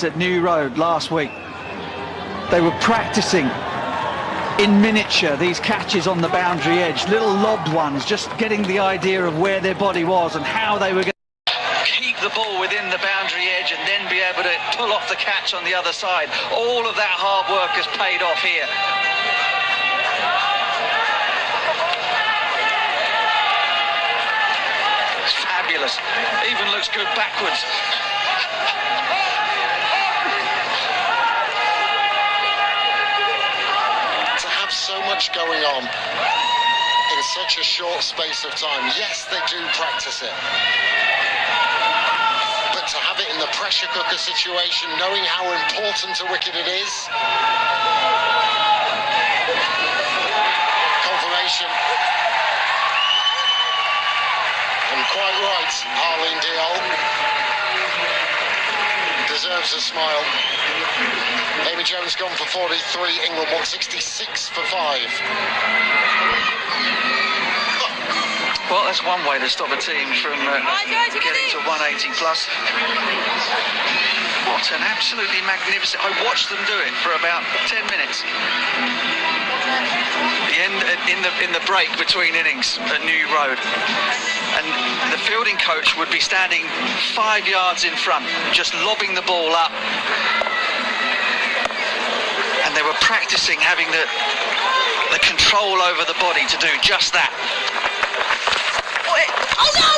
at New Road last week. They were practicing in miniature these catches on the boundary edge, little lobbed ones, just getting the idea of where their body was and how they were going to keep the ball within the boundary edge and then be able to pull off the catch on the other side. All of that hard work has paid off here. It's fabulous. Even looks good backwards. So much going on in such a short space of time. Yes, they do practice it, but to have it in the pressure cooker situation, knowing how important a wicket it is. Confirmation, and quite right, Harleen deol deserves a smile. Amy Jones gone for 43, England 166 for 5. Well, that's one way to stop a team from getting to 180 plus. What an absolutely magnificent... I watched them do it for about 10 minutes. The end in the break between innings at New Road. And the fielding coach would be standing 5 yards in front, just lobbing the ball up. And they were practicing having the control over the body to do just that. Oh, no!